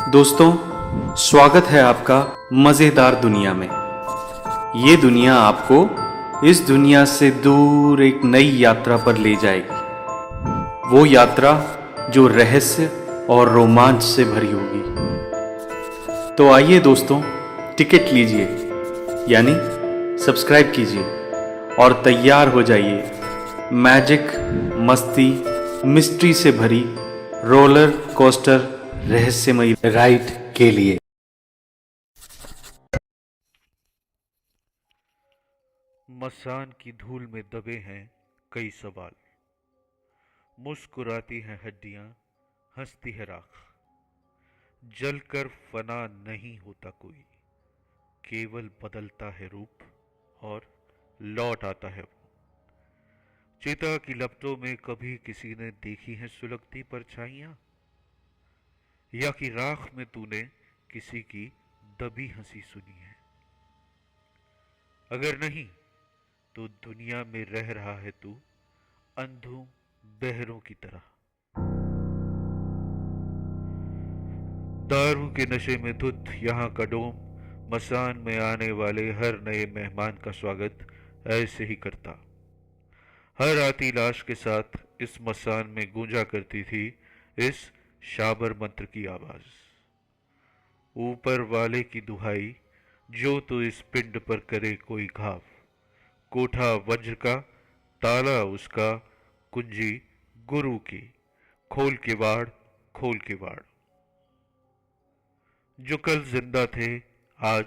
दोस्तों, स्वागत है आपका मज़ेदार दुनिया में। ये दुनिया आपको इस दुनिया से दूर एक नई यात्रा पर ले जाएगी। वो यात्रा जो रहस्य और रोमांच से भरी होगी। तो आइए दोस्तों, टिकट लीजिए, यानी सब्सक्राइब कीजिए और तैयार हो जाइए मैजिक, मस्ती, मिस्ट्री से भरी रोलर कोस्टर रहस्यमयी राइड के लिए। मसान की धूल में दबे हैं कई सवाल। मुस्कुराती हैं हड्डियां, हंसती है राख। जलकर फना नहीं होता कोई, केवल बदलता है रूप और लौट आता है वो। चिता की लपटों में कभी किसी ने देखी है सुलगती परछाइयां, या कि राख में तूने किसी की दबी हंसी सुनी है। अगर नहीं तो दुनिया में रह रहा है तू अंधों बहरों की तरह। दारू के नशे में धुत यहाँ का डोम मसान में आने वाले हर नए मेहमान का स्वागत ऐसे ही करता। हर आती लाश के साथ इस मसान में गूंजा करती थी इस शाबर मंत्र की आवाज। ऊपर वाले की दुहाई, जो तो इस पिंड पर करे कोई घाव। कोठा वज्र का, ताला उसका, कुंजी गुरु की। खोल के वाड़, खोल के वाड़। जो कल जिंदा थे, आज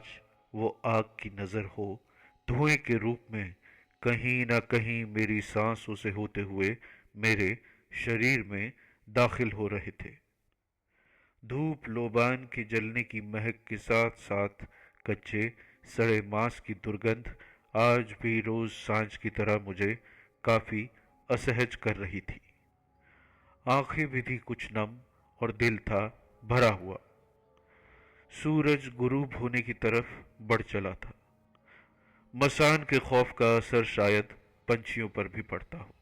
वो आग की नजर हो धुएं के रूप में कहीं ना कहीं मेरी सांसों से होते हुए मेरे शरीर में दाखिल हो रहे थे। धूप लोबान की जलने की महक के साथ साथ कच्चे सड़े मांस की दुर्गंध आज भी रोज सांझ की तरह मुझे काफी असहज कर रही थी। आंखें भी थी कुछ नम और दिल था भरा हुआ। सूरज गुरूब होने की तरफ बढ़ चला था। मसान के खौफ का असर शायद पंछियों पर भी पड़ता हो।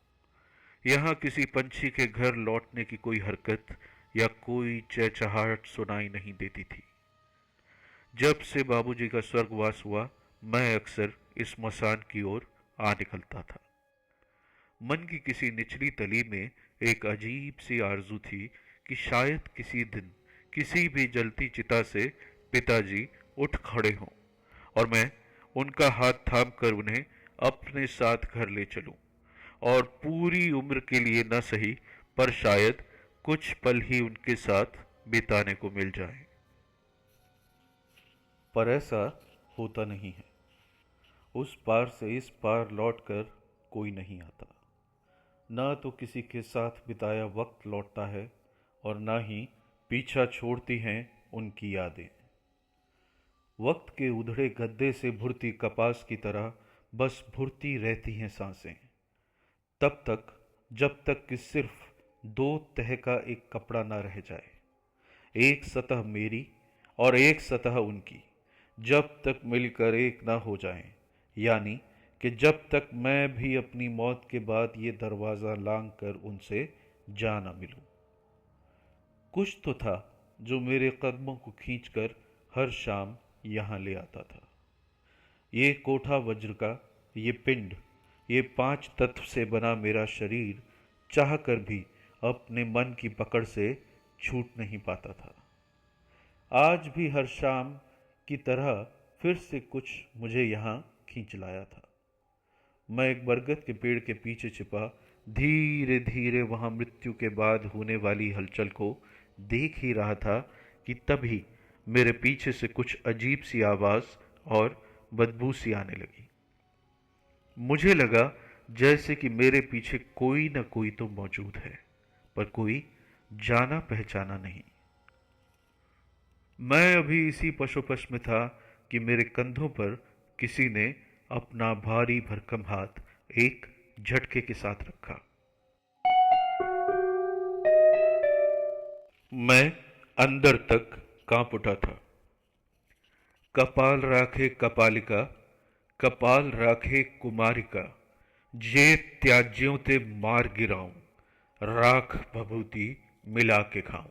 यहाँ किसी पंछी के घर लौटने की कोई हरकत या कोई चहचहाहट सुनाई नहीं देती थी। जब से बाबूजी का स्वर्गवास हुआ, मैं अक्सर इस मसान की ओर आ निकलता था। मन की किसी निचली तली में एक अजीब सी आरजू थी कि शायद किसी दिन किसी भी जलती चिता से पिताजी उठ खड़े हों और मैं उनका हाथ थाम कर उन्हें अपने साथ घर ले चलूं और पूरी उम्र के लिए न सही पर शायद कुछ पल ही उनके साथ बिताने को मिल जाए। पर ऐसा होता नहीं है। उस पार से इस पार लौटकर कोई नहीं आता। ना तो किसी के साथ बिताया वक्त लौटता है और ना ही पीछा छोड़ती हैं उनकी यादें। वक्त के उधड़े गद्दे से भुरती कपास की तरह बस भुरती रहती हैं सांसें, तब तक जब तक कि सिर्फ दो तह का एक कपड़ा ना रह जाए, एक सतह मेरी और एक सतह उनकी, जब तक मिलकर एक ना हो जाएं, यानी कि जब तक मैं भी अपनी मौत के बाद ये दरवाज़ा लांघ कर उनसे जा ना मिलूं। कुछ तो था जो मेरे कदमों को खींचकर हर शाम यहाँ ले आता था। ये कोठा वज्र का, ये पिंड, ये 5 तत्व से बना मेरा शरीर चाह कर भी अपने मन की पकड़ से छूट नहीं पाता था। आज भी हर शाम की तरह फिर से कुछ मुझे यहाँ खींच लाया था। मैं एक बरगद के पेड़ के पीछे छिपा धीरे धीरे वहां मृत्यु के बाद होने वाली हलचल को देख ही रहा था कि तभी मेरे पीछे से कुछ अजीब सी आवाज और बदबू सी आने लगी। मुझे लगा जैसे कि मेरे पीछे कोई न कोई तो मौजूद है, पर कोई जाना पहचाना नहीं। मैं अभी इसी पशोपश में था कि मेरे कंधों पर किसी ने अपना भारी भरकम हाथ एक झटके के साथ रखा। मैं अंदर तक कांप उठा था। कपाल राखे कपालिका, कपाल राखे कुमारिका, जे त्याज्यों ते मार गिराऊं, राख भभूति मिला के खाऊं।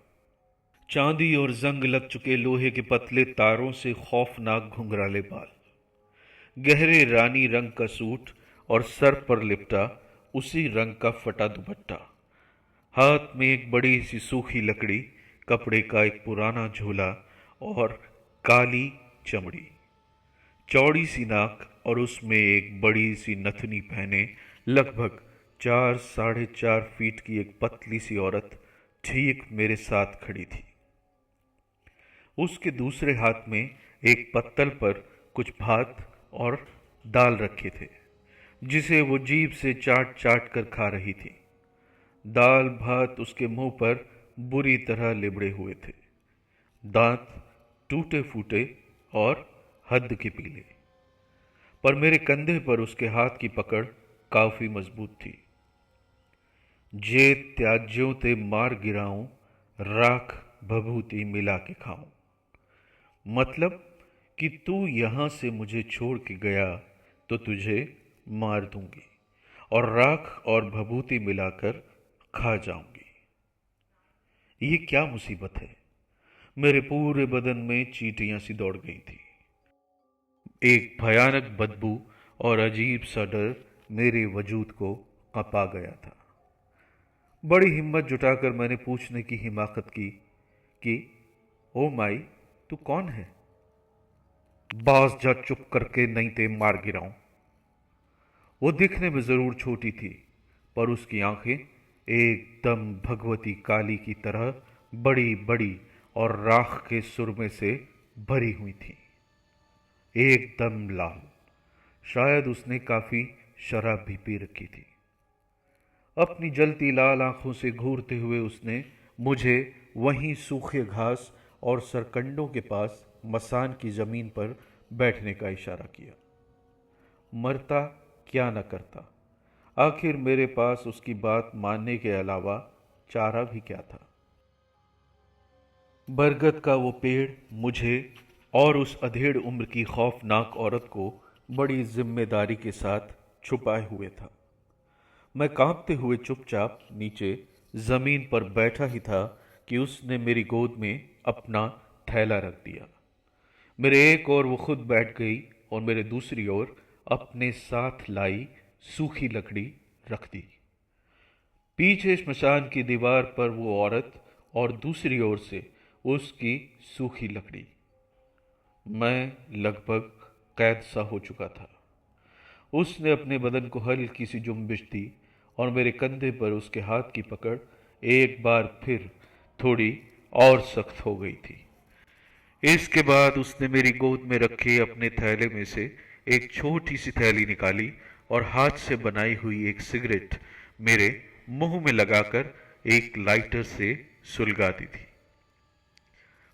चांदी और जंग लग चुके लोहे के पतले तारों से खौफनाक घुंघराले बाल, गहरे रानी रंग का सूट और सर पर लिपटा उसी रंग का फटा दुपट्टा, हाथ में एक बड़ी सी सूखी लकड़ी, कपड़े का एक पुराना झोला और काली चमड़ी, चौड़ी सी नाक और उसमें एक बड़ी सी नथनी पहने लगभग 4 साढ़े 4 फीट की एक पतली सी औरत ठीक मेरे साथ खड़ी थी। उसके दूसरे हाथ में एक पत्तल पर कुछ भात और दाल रखे थे, जिसे वो जीभ से चाट चाट कर खा रही थी। दाल भात उसके मुंह पर बुरी तरह लिबड़े हुए थे, दांत टूटे फूटे और हद के पीले, पर मेरे कंधे पर उसके हाथ की पकड़ काफी मजबूत थी। जे त्याज्यों ते मार गिराऊं, राख भभूति मिला के खाऊं। मतलब कि तू यहां से मुझे छोड़ के गया तो तुझे मार दूंगी और राख और भभूति मिलाकर खा जाऊंगी। ये क्या मुसीबत है। मेरे पूरे बदन में चींटियां सी दौड़ गई थी। एक भयानक बदबू और अजीब सा डर मेरे वजूद को कपा गया था। बड़ी हिम्मत जुटाकर मैंने पूछने की हिमाकत की कि ओ माई, तू कौन है? बाज जा, चुप करके नहीं ते मार गिराऊं। वो दिखने में जरूर छोटी थी, पर उसकी आंखें एकदम भगवती काली की तरह बड़ी बड़ी और राख के सुरमे से भरी हुई थी, एकदम लाल। शायद उसने काफी शराब भी पी रखी थी। अपनी जलती लाल आंखों से घूरते हुए उसने मुझे वहीं सूखे घास और सरकंडों के पास मसान की जमीन पर बैठने का इशारा किया। मरता क्या न करता, आखिर मेरे पास उसकी बात मानने के अलावा चारा भी क्या था। बरगद का वो पेड़ मुझे और उस अधेड़ उम्र की खौफनाक औरत को बड़ी जिम्मेदारी के साथ छुपाए हुए था। मैं कांपते हुए चुपचाप नीचे जमीन पर बैठा ही था कि उसने मेरी गोद में अपना थैला रख दिया। मेरे एक ओर वो खुद बैठ गई और मेरे दूसरी ओर अपने साथ लाई सूखी लकड़ी रख दी। पीछे श्मशान की दीवार पर वो औरत और दूसरी ओर से उसकी सूखी लकड़ी। मैं लगभग कैद सा हो चुका था। उसने अपने बदन को हल्की सी जुम्बिश दी और मेरे कंधे पर उसके हाथ की पकड़ एक बार फिर थोड़ी और सख्त हो गई थी। इसके बाद उसने मेरी गोद में रखे अपने थैले में से एक छोटी सी थैली निकाली और हाथ से बनाई हुई एक सिगरेट मेरे मुंह में लगाकर एक लाइटर से सुलगा दी थी।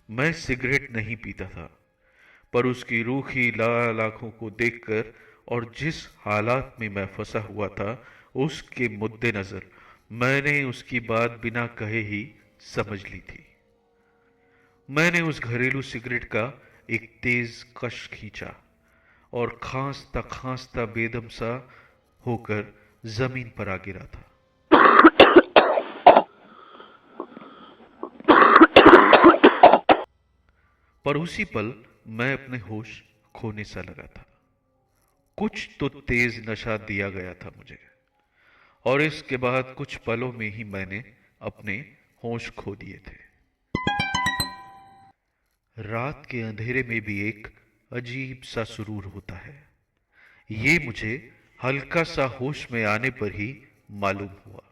मैं सिगरेट नहीं पीता था, पर उसकी रूखी लाल आंखों को देखकर और जिस हालात में मैं फंसा हुआ था उसके मुद्देनजर मैंने उसकी बात बिना कहे ही समझ ली थी। मैंने उस घरेलू सिगरेट का एक तेज कश खींचा और खांसता खांसता बेदम सा होकर जमीन पर आ गिरा था। पर उसी पल मैं अपने होश खोने सा लगा था। कुछ तो तेज नशा दिया गया था मुझे, और इसके बाद कुछ पलों में ही मैंने अपने होश खो दिए थे। रात के अंधेरे में भी एक अजीब सा सुरूर होता है, ये मुझे हल्का सा होश में आने पर ही मालूम हुआ।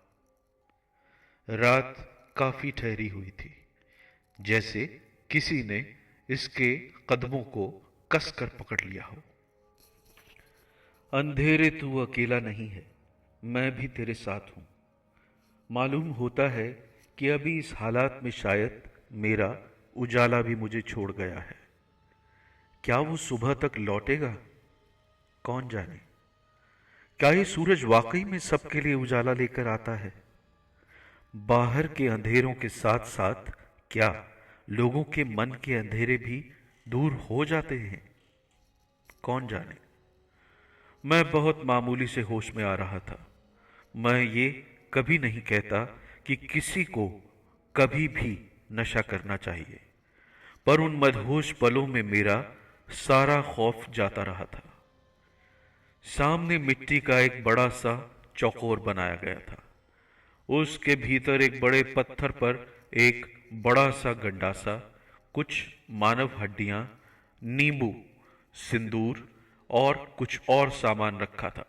रात काफी ठहरी हुई थी, जैसे किसी ने इसके कदमों को कसकर पकड़ लिया हो। अंधेरे तू अकेला नहीं है, मैं भी तेरे साथ हूं। मालूम होता है कि अभी इस हालात में शायद मेरा उजाला भी मुझे छोड़ गया है। क्या वो सुबह तक लौटेगा? कौन जाने। क्या ये सूरज वाकई में सबके लिए उजाला लेकर आता है? बाहर के अंधेरों के साथ साथ क्या लोगों के मन के अंधेरे भी दूर हो जाते हैं? कौन जाने। मैं बहुत मामूली से होश में आ रहा था। मैं ये कभी नहीं कहता कि किसी को कभी भी नशा करना चाहिए, पर उन मदहोश पलों में मेरा सारा खौफ जाता रहा था। सामने मिट्टी का एक बड़ा सा चौकोर बनाया गया था। उसके भीतर एक बड़े पत्थर पर एक बड़ा सा गंडासा, कुछ मानव हड्डियां, नींबू, सिंदूर और कुछ और सामान रखा था।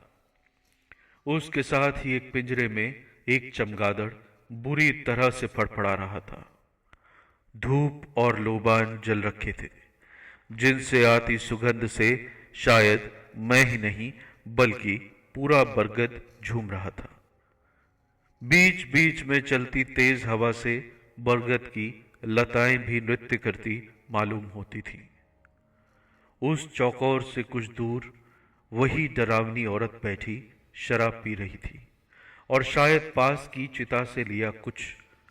उसके साथ ही एक पिंजरे में एक चमगादड़ बुरी तरह से फड़फड़ा रहा था। धूप और लोबान जल रखे थे, जिनसे आती सुगंध से शायद मैं ही नहीं बल्कि पूरा बरगद झूम रहा था। बीच बीच में चलती तेज हवा से बरगद की लताएं भी नृत्य करती मालूम होती थीं। उस चौकोर से कुछ दूर वही डरावनी औरत बैठी शराब पी रही थी और शायद पास की चिता से लिया कुछ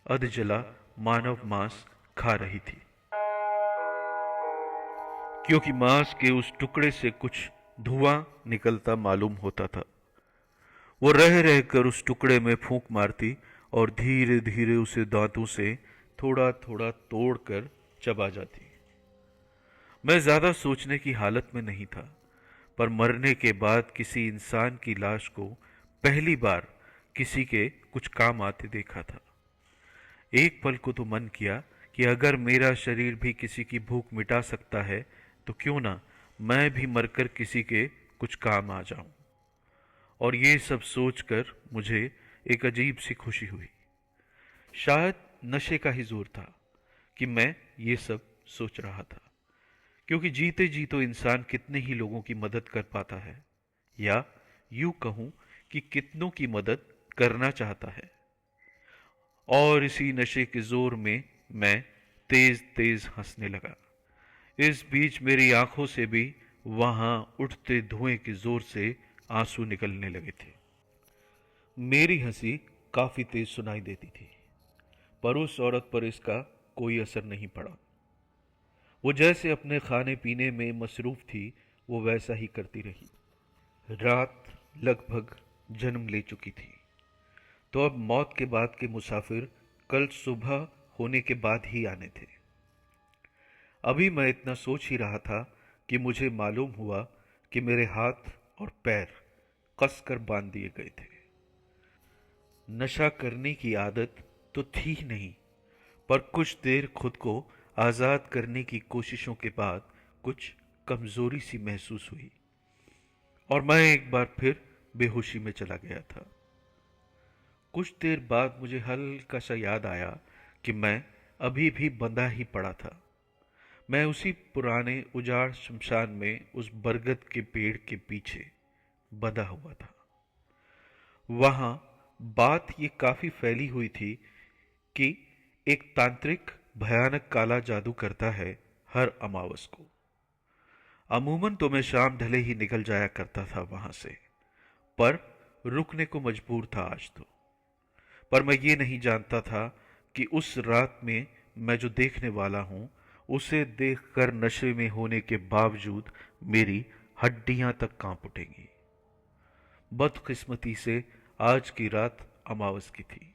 अधजला मानव मांस खा रही थी, क्योंकि मांस के उस टुकड़े से कुछ धुआं निकलता मालूम होता था। वो रह रहकर उस टुकड़े में फूंक मारती और धीरे धीरे उसे दांतों से थोड़ा थोड़ा तोड़कर चबा जाती। मैं ज्यादा सोचने की हालत में नहीं था, पर मरने के बाद किसी इंसान की लाश को पहली बार किसी के कुछ काम आते देखा था। एक पल को तो मन किया कि अगर मेरा शरीर भी किसी की भूख मिटा सकता है तो क्यों ना मैं भी मरकर किसी के कुछ काम आ जाऊं। और ये सब सोचकर मुझे एक अजीब सी खुशी हुई। शायद नशे का ही जोर था कि मैं ये सब सोच रहा था, क्योंकि जीते जी तो इंसान कितने ही लोगों की मदद कर पाता है, या यूं कहूं कि कितनों की मदद करना चाहता है। और इसी नशे के जोर में मैं तेज तेज हंसने लगा। इस बीच मेरी आंखों से भी वहां उठते धुएं के जोर से आंसू निकलने लगे थे। मेरी हंसी काफी तेज सुनाई देती थी, पर उस औरत पर इसका कोई असर नहीं पड़ा। वो जैसे अपने खाने पीने में मसरूफ थी, वो वैसा ही करती रही। रात लगभग जन्म ले चुकी थी, तो अब मौत के बाद के मुसाफिर कल सुबह होने के बाद ही आने थे। अभी मैं इतना सोच ही रहा था कि मुझे मालूम हुआ कि मेरे हाथ और पैर कसकर बांध दिए गए थे। नशा करने की आदत तो थी ही नहीं, पर कुछ देर खुद को आजाद करने की कोशिशों के बाद कुछ कमजोरी सी महसूस हुई और मैं एक बार फिर बेहोशी में चला गया था। कुछ देर बाद मुझे हल्का सा याद आया कि मैं अभी भी बंधा ही पड़ा था। मैं उसी पुराने उजाड़ शमशान में उस बरगद के पेड़ के पीछे बंधा हुआ था। वहां बात ये काफी फैली हुई थी कि एक तांत्रिक भयानक काला जादू करता है हर अमावस को। अमूमन तो मैं शाम ढले ही निकल जाया करता था वहां से, पर रुकने को मजबूर था आज तो। पर मैं ये नहीं जानता था कि उस रात में मैं जो देखने वाला हूं, उसे देखकर नशे में होने के बावजूद मेरी हड्डियां तक कांप उठेंगी। बदकिस्मती से आज की रात अमावस की थी।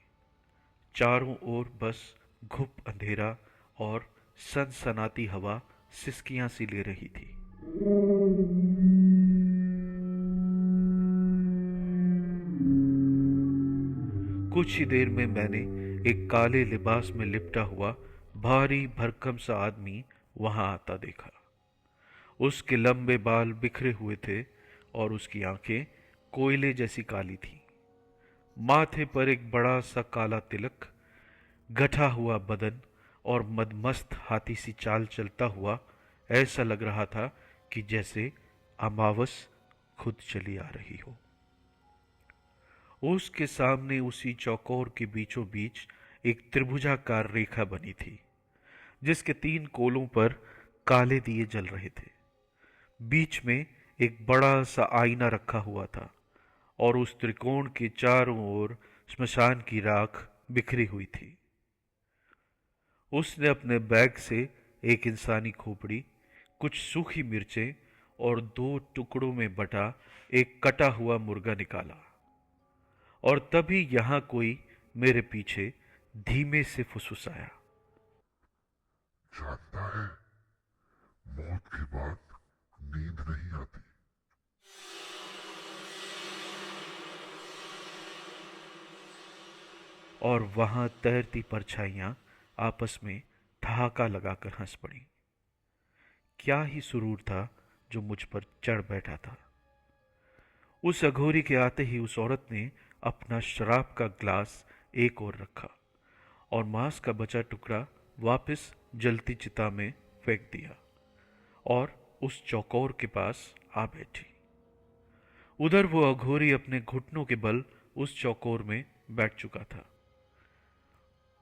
चारों ओर बस घुप अंधेरा और सनसनाती हवा सिसकियां सी ले रही थी। कुछ ही देर में मैंने एक काले लिबास में लिपटा हुआ भारी भरकम सा आदमी वहां आता देखा। उसके लंबे बाल बिखरे हुए थे और उसकी आंखें कोयले जैसी काली थीं। माथे पर एक बड़ा सा काला तिलक, गठा हुआ बदन और मदमस्त हाथी सी चाल चलता हुआ ऐसा लग रहा था कि जैसे अमावस खुद चली आ रही हो। उसके सामने उसी चौकोर के बीचों बीच एक त्रिभुजाकार रेखा बनी थी, जिसके 3 कोलों पर काले दिए जल रहे थे। बीच में एक बड़ा सा आईना रखा हुआ था और उस त्रिकोण के चारों ओर श्मशान की राख बिखरी हुई थी। उसने अपने बैग से एक इंसानी खोपड़ी, कुछ सूखी मिर्चें और 2 टुकड़ों में बटा एक कटा हुआ मुर्गा निकाला। और तभी यहां कोई मेरे पीछे धीमे से फुसफुसाया, और वहां तैरती परछाइयां आपस में ठहाका लगाकर हंस पड़ी। क्या ही सुरूर था जो मुझ पर चढ़ बैठा था। उस अघोरी के आते ही उस औरत ने अपना शराब का ग्लास एक ओर रखा और मांस का बचा टुकड़ा वापस जलती चिता में फेंक दिया और उस चौकोर के पास आ बैठी। उधर वो अघोरी अपने घुटनों के बल उस चौकोर में बैठ चुका था।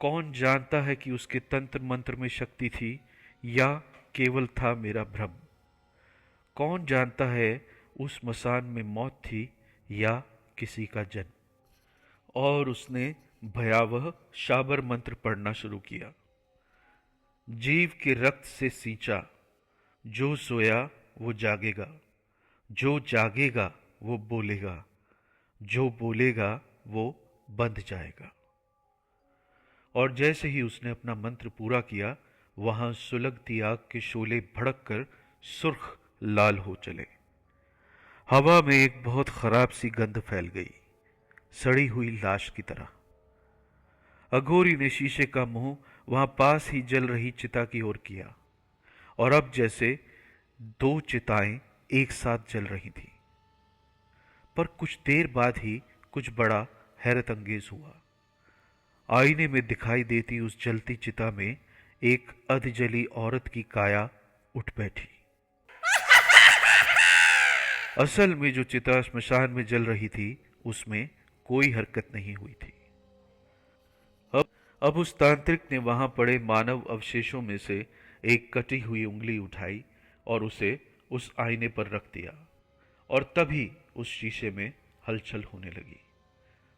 कौन जानता है कि उसके तंत्र मंत्र में शक्ति थी या केवल था मेरा भ्रम। कौन जानता है उस मसान में मौत थी या किसी का जन्म। और उसने भयावह शाबर मंत्र पढ़ना शुरू किया। जीव के रक्त से सींचा, जो सोया वो जागेगा, जो जागेगा वो बोलेगा, जो बोलेगा वो बंध जाएगा। और जैसे ही उसने अपना मंत्र पूरा किया, वहां सुलगती आग के शोले भड़क कर सुर्ख लाल हो चले। हवा में एक बहुत खराब सी गंध फैल गई, सड़ी हुई लाश की तरह। अघोरी ने शीशे का मुंह वहां पास ही जल रही चिता की ओर किया और अब जैसे दो चिताएं एक साथ जल रही थी। पर कुछ देर बाद ही कुछ बड़ा हैरत अंगेज हुआ। आईने में दिखाई देती उस जलती चिता में एक अधजली औरत की काया उठ बैठी। असल में जो चिता श्मशान में जल रही थी उसमें कोई हरकत नहीं हुई थी। अब उस तांत्रिक ने वहां पड़े मानव अवशेषों में से एक कटी हुई उंगली उठाई और उसे उस आईने पर रख दिया और तभी उस शीशे में हलचल होने लगी।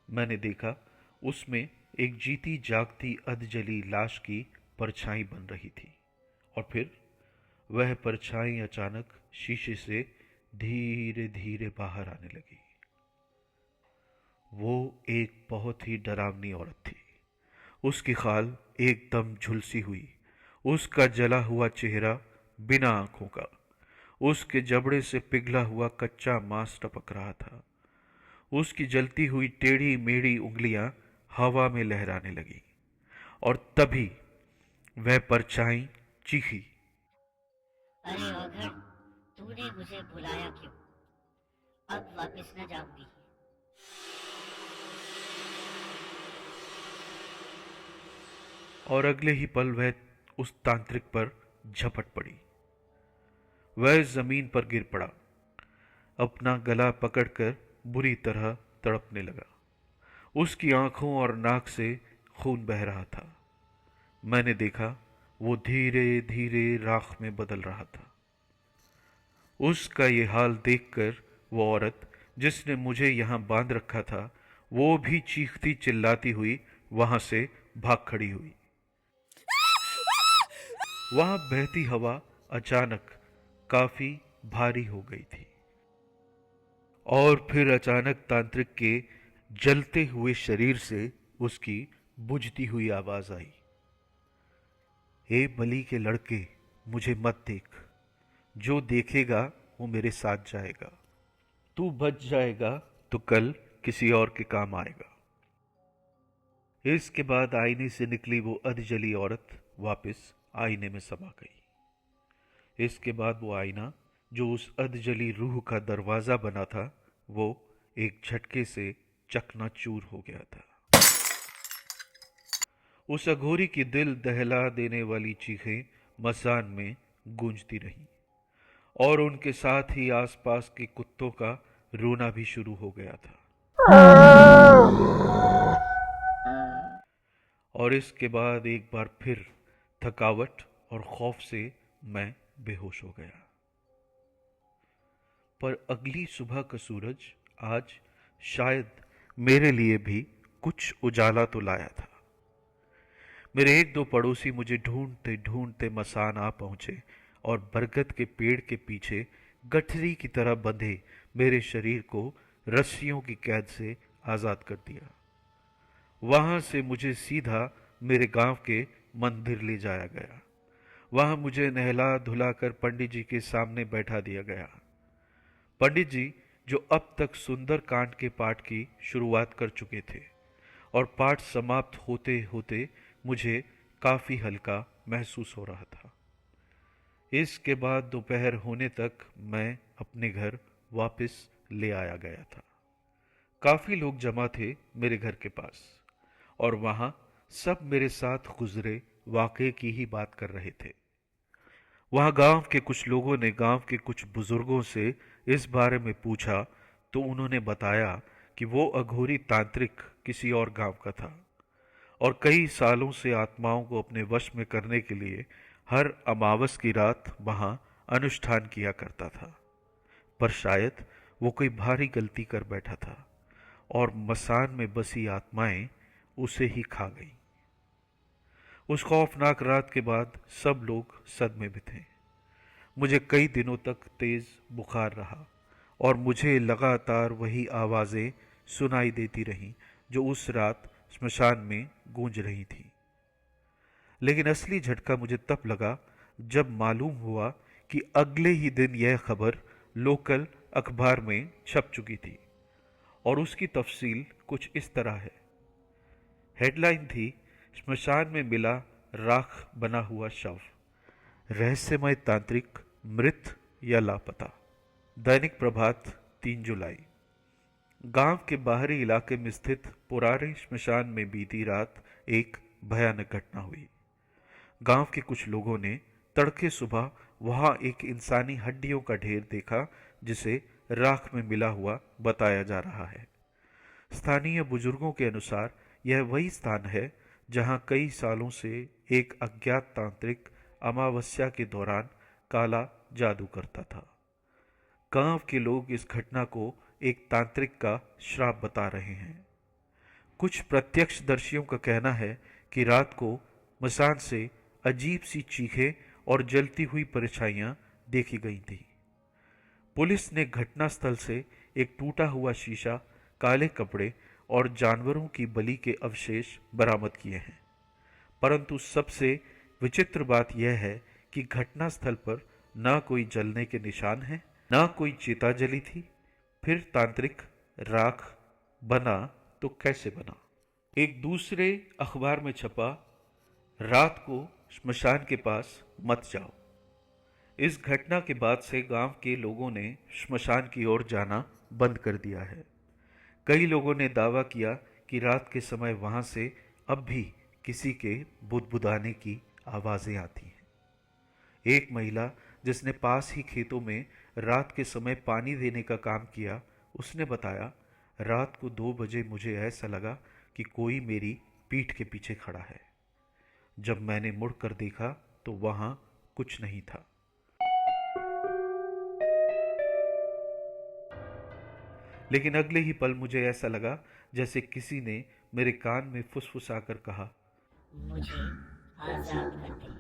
मैंने देखा उसमें एक जीती जागती अधजली लाश की परछाई बन रही थी और फिर वह परछाई अचानक शीशे से धीरे धीरे बाहर आने लगी। वो एक बहुत ही डरावनी औरत थी। उसकी खाल एकदम झुलसी हुई, उसका जला हुआ चेहरा बिना आंखों का, उसके जबड़े से पिघला हुआ कच्चा मांस टपक रहा था। उसकी जलती हुई टेढ़ी मेढ़ी उंगलियां हवा में लहराने लगी और तभी वह परछाई चीखी, अरे ओघड़, तूने मुझे बुलाया क्यों? अब वापस न जाऊंगी। और अगले ही पल वह उस तांत्रिक पर झपट पड़ी। वह जमीन पर गिर पड़ा, अपना गला पकड़कर बुरी तरह तड़पने लगा। उसकी आंखों और नाक से खून बह रहा था। मैंने देखा वो धीरे धीरे राख में बदल रहा था। उसका ये हाल देखकर वो औरत जिसने मुझे यहां बांध रखा था, वो भी चीखती चिल्लाती हुई वहां से भाग खड़ी हुई। वहां बहती हवा अचानक काफी भारी हो गई थी और फिर अचानक तांत्रिक के जलते हुए शरीर से उसकी बुझती हुई आवाज आई, ए बलि के लड़के, मुझे मत देख। जो देखेगा वो मेरे साथ जाएगा। तू बच जाएगा तो कल किसी और के काम आएगा। इसके बाद आईने से निकली वो अधजली औरत वापस आईने में समा गई। इसके बाद वो आईना जो उस अधजली रूह का दरवाजा बना था, वो एक झटके से चकनाचूर हो गया था। उस अघोरी की दिल दहला देने वाली चीखें मसान में गूंजती रहीं और उनके साथ ही आसपास के कुत्तों का रोना भी शुरू हो गया था। और इसके बाद एक बार फिर थकावट और खौफ से मैं बेहोश हो गया। पर अगली सुबह का सूरज आज शायद मेरे लिए भी कुछ उजाला तो लाया था। मेरे एक दो पड़ोसी मुझे ढूंढते ढूंढते मसान आ पहुंचे और बरगद के पेड़ के पीछे गठरी की तरह बंधे मेरे शरीर को रस्सियों की कैद से आजाद कर दिया। वहां से मुझे सीधा मेरे गांव के मंदिर ले जाया गया। वहां मुझे नहला धुलाकर पंडित जी के सामने बैठा दिया गया। पंडित जी जो अब तक सुंदर कांड के पाठ की शुरुआत कर चुके थे और पाठ समाप्त होते होते मुझे काफ़ी हल्का महसूस हो रहा था। इसके बाद दोपहर होने तक मैं अपने घर वापस ले आया गया था। काफ़ी लोग जमा थे मेरे घर के पास, और वहाँ सब मेरे साथ गुजरे वाक़े की ही बात कर रहे थे। वहाँ गांव के कुछ लोगों ने गांव के कुछ बुजुर्गों से इस बारे में पूछा, तो उन्होंने बताया कि वो अघोरी तांत्रिक किसी और गांव का था और कई सालों से आत्माओं को अपने वश में करने के लिए हर अमावस की रात वहां अनुष्ठान किया करता था। पर शायद वो कोई भारी गलती कर बैठा था और मसान में बसी आत्माएं उसे ही खा गईं। उस खौफनाक रात के बाद सब लोग सदमे में थे। मुझे कई दिनों तक तेज बुखार रहा और मुझे लगातार वही आवाज़ें सुनाई देती रहीं जो उस रात स्मशान में गूंज रही थी। लेकिन असली झटका मुझे तब लगा जब मालूम हुआ कि अगले ही दिन यह खबर लोकल अखबार में छप चुकी थी और उसकी तफसील कुछ इस तरह है। हेडलाइन थी, स्मशान में मिला राख बना हुआ शव, रहस्यमय तांत्रिक मृत या लापता। दैनिक प्रभात 3 जुलाई। गांव के बाहरी इलाके में स्थित पुराने श्मशान में बीती रात एक भयानक घटना हुई। गांव के कुछ लोगों ने तड़के सुबह वहां एक इंसानी हड्डियों का ढेर देखा जिसे राख में मिला हुआ बताया जा रहा है। स्थानीय बुजुर्गों के अनुसार यह वही स्थान है जहां कई सालों से एक अज्ञात तांत्रिक अमावस्या के दौरान काला जादू करता था। गांव के लोग इस घटना को एक तांत्रिक का श्राप बता रहे हैं। कुछ प्रत्यक्षदर्शियों का कहना है कि रात को मसान से अजीब सी चीखें और जलती हुई परछाइयां देखी गई थी। पुलिस ने घटनास्थल से एक टूटा हुआ शीशा, काले कपड़े और जानवरों की बलि के अवशेष बरामद किए हैं। परंतु सबसे विचित्र बात यह है कि घटनास्थल पर ना कोई जलने के निशान हैं, ना कोई चिता जली थी। फिर तांत्रिक राख बना तो कैसे बना? एक दूसरे अखबार में छपा, रात को श्मशान के पास मत जाओ। इस घटना के बाद से गांव के लोगों ने श्मशान की ओर जाना बंद कर दिया है। कई लोगों ने दावा किया कि रात के समय वहां से अब भी किसी के बुदबुदाने की आवाजें आती हैं। एक महिला जिसने पास ही खेतों में रात के समय पानी देने का काम किया, उसने बताया, रात को 2 बजे मुझे ऐसा लगा कि कोई मेरी पीठ के पीछे खड़ा है। जब मैंने मुड़कर देखा तो वहां कुछ नहीं था। लेकिन अगले ही पल मुझे ऐसा लगा जैसे किसी ने मेरे कान में फुसफुसाकर कहा, मुझे आजाद कर दे।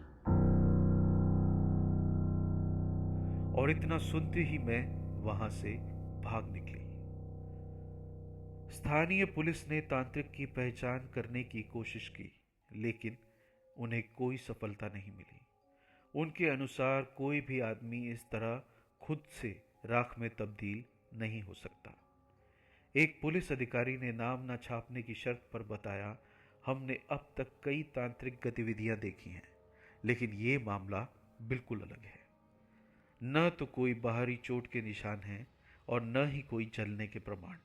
और इतना सुनते ही मैं वहां से भाग निकली। स्थानीय पुलिस ने तांत्रिक की पहचान करने की कोशिश की, लेकिन उन्हें कोई सफलता नहीं मिली। उनके अनुसार कोई भी आदमी इस तरह खुद से राख में तब्दील नहीं हो सकता। एक पुलिस अधिकारी ने नाम न छापने की शर्त पर बताया, हमने अब तक कई तांत्रिक गतिविधियां देखी हैं, लेकिन ये मामला बिल्कुल अलग है। न तो कोई बाहरी चोट के निशान हैं और न ही कोई जलने के प्रमाण।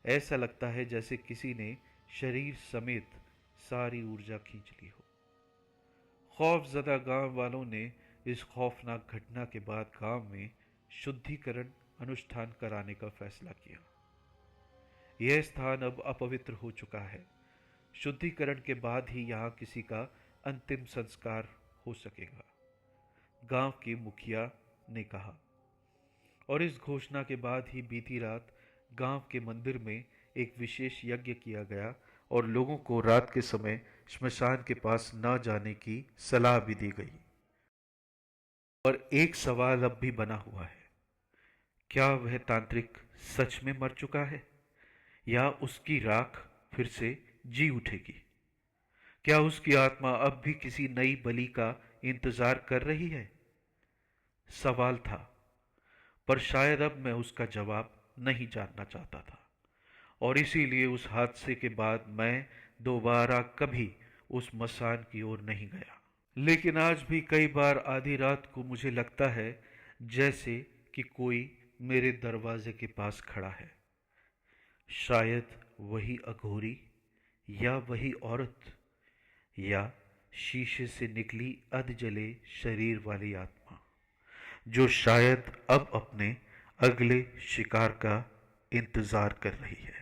ऐसा लगता है जैसे किसी ने शरीर समेत सारी ऊर्जा खींच ली हो। खौफजदा गांव वालों ने इस खौफनाक घटना के बाद गांव में शुद्धिकरण अनुष्ठान कराने का फैसला किया। यह स्थान अब अपवित्र हो चुका है। शुद्धिकरण के बाद ही यहाँ किसी का अंतिम संस्कार हो सकेगा, गांव के मुखिया ने कहा। और इस घोषणा के बाद ही बीती रात गांव के मंदिर में एक विशेष यज्ञ किया गया और लोगों को रात के समय श्मशान के पास न जाने की सलाह भी दी गई। और एक सवाल अब भी बना हुआ है, क्या वह तांत्रिक सच में मर चुका है या उसकी राख फिर से जी उठेगी? क्या उसकी आत्मा अब भी किसी नई बलि का इंतजार कर रही है? सवाल था, पर शायद अब मैं उसका जवाब नहीं जानना चाहता था। और इसीलिए उस हादसे के बाद मैं दोबारा कभी उस मसान की ओर नहीं गया। लेकिन आज भी कई बार आधी रात को मुझे लगता है जैसे कि कोई मेरे दरवाजे के पास खड़ा है। शायद वही अघोरी, या वही औरत, या शीशे से निकली अध जले शरीर वाली आत्मा, जो शायद अब अपने अगले शिकार का इंतजार कर रही है।